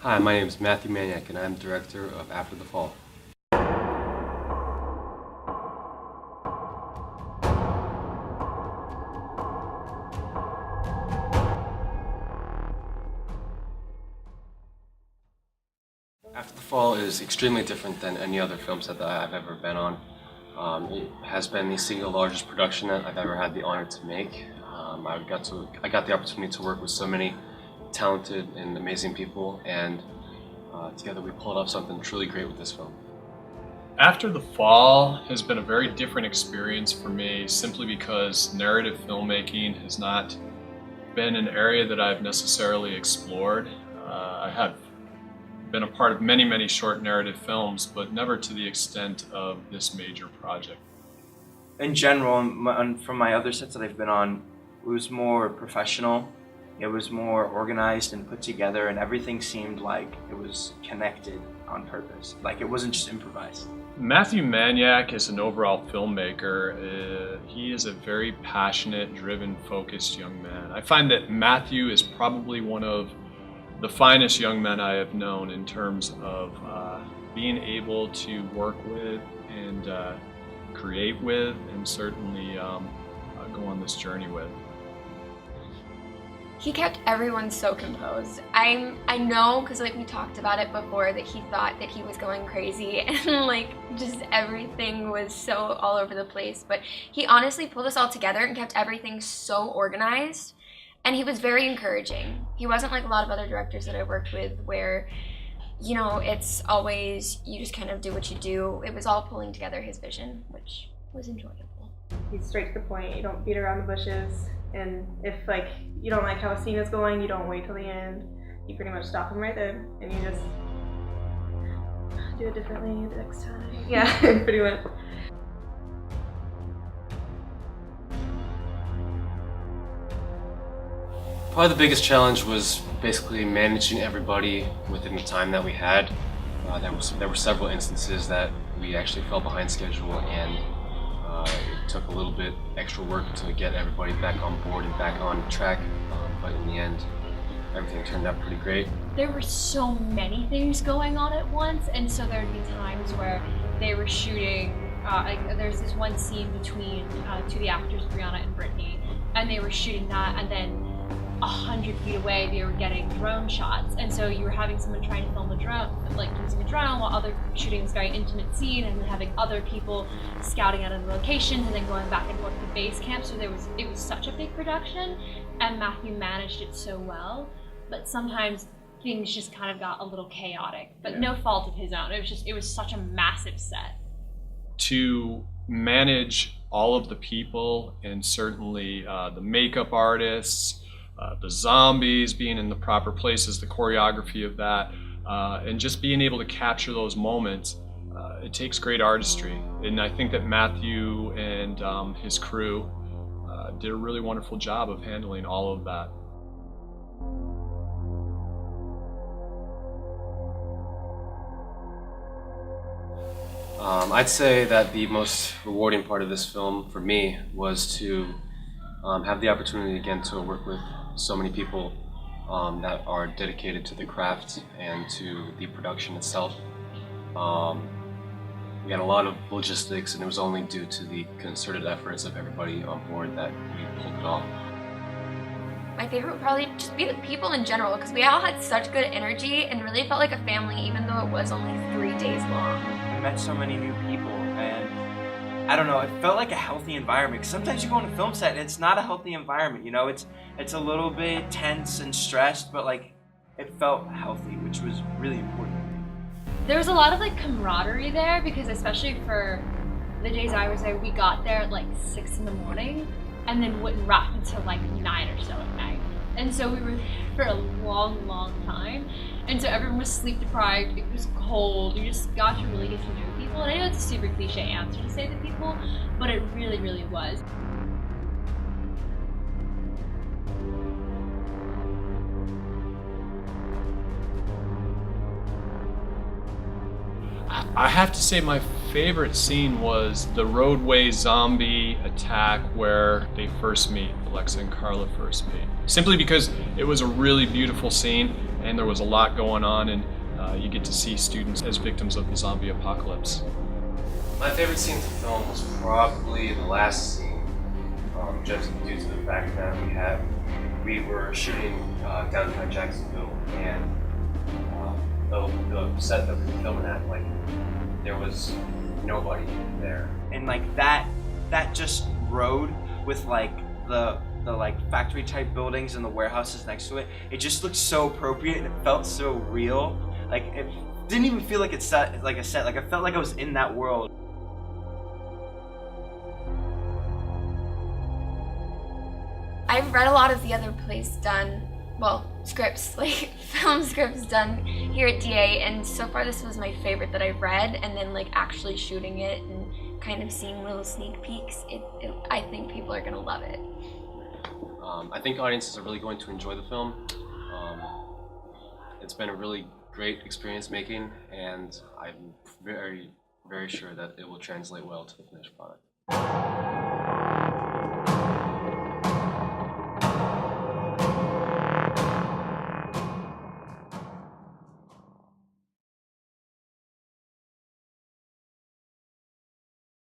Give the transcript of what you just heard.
Hi, my name is Matthew Manyak, and I'm director of After the Fall. After the Fall is extremely different than any other film set that I've ever been on. It has been the single largest production that I've ever had the honor to make. I got the opportunity to work with so many talented and amazing people, and together we pulled off something truly great with this film. After the Fall has been a very different experience for me simply because narrative filmmaking has not been an area that I've necessarily explored. I have been a part of many short narrative films, but never to the extent of this major project. In general, from my other sets that I've been on, it was more professional. It was more organized and put together, and everything seemed like it was connected on purpose. Like it wasn't just improvised. Matthew Manyak is an overall filmmaker. He is a very passionate, driven, focused young man. I find that Matthew is probably one of the finest young men I have known in terms of being able to work with and create with, and certainly go on this journey with. He kept everyone so composed. I know, because like we talked about it before, that he thought that he was going crazy and like just everything was so all over the place, but he honestly pulled us all together and kept everything so organized, and he was very encouraging. He wasn't like a lot of other directors that I worked with where, you know, it's always you just kind of do what you do. It was all pulling together his vision, which was enjoyable. He's straight to the point. You don't beat around the bushes. And if like you don't like how a scene is going, you don't wait till the end. You pretty much stop him right there, and you just do it differently the next time. Yeah, pretty much. Probably the biggest challenge was basically managing everybody within the time that we had. There were several instances that we actually fell behind schedule, and it took a little bit extra work to get everybody back on board and back on track, but in the end, everything turned out pretty great. There were so many things going on at once, and so there'd be times where they were shooting, there's this one scene between two of the actors, Brianna and Brittany, and they were shooting that, and then 100 feet away they were getting drone shots, and so you were having someone trying to film a drone, like using a drone, while other shooting this very intimate scene, and then having other people scouting out of the locations and then going back and forth to base camp. So it was such a big production, and Matthew managed it so well, but sometimes things just kind of got a little chaotic, but no fault of his own. It was such a massive set. To manage all of the people, and certainly the makeup artists, the zombies being in the proper places, the choreography of that, and just being able to capture those moments, it takes great artistry. And I think that Matthew and his crew did a really wonderful job of handling all of that. I'd say that the most rewarding part of this film for me was to have the opportunity again to work with so many people that are dedicated to the craft and to the production itself. We had a lot of logistics, and it was only due to the concerted efforts of everybody on board that we pulled it off. My favorite would probably just be the people in general, because we all had such good energy and really felt like a family, even though it was only 3 days long. I met so many new people, and I don't know, it felt like a healthy environment. 'Cause sometimes you go on a film set and it's not a healthy environment, you know? It's a little bit tense and stressed, but like it felt healthy, which was really important. There was a lot of like camaraderie there, because especially for the days I was there, we got there at like 6 in the morning and then wouldn't wrap until like 9 or so at night. And so we were there for a long time. And so everyone was sleep deprived, it was cold, you just got to really get to know people. And I know it's a super cliche answer to say to people, but it really was. I have to say my favorite scene was the roadway zombie attack where they first meet, Alexa and Carla first meet. Simply because it was a really beautiful scene, and there was a lot going on, and you get to see students as victims of the zombie apocalypse. My favorite scene to film was probably the last scene, just due to the fact that we were shooting downtown Jacksonville, and the set that we were filming at, like, there was nobody there. And like that just road with like the like factory type buildings and the warehouses next to it, it just looked so appropriate and it felt so real. Like it didn't even feel like it's like a set. Like I felt like I was in that world. I've read a lot of the other plays done, well, scripts, like film scripts done here at DA, and so far this was my favorite that I've read, and then like actually shooting it and kind of seeing little sneak peeks, I think people are gonna love it. I think audiences are really going to enjoy the film. It's been a really great experience making, and I'm very, very sure that it will translate well to the finished product.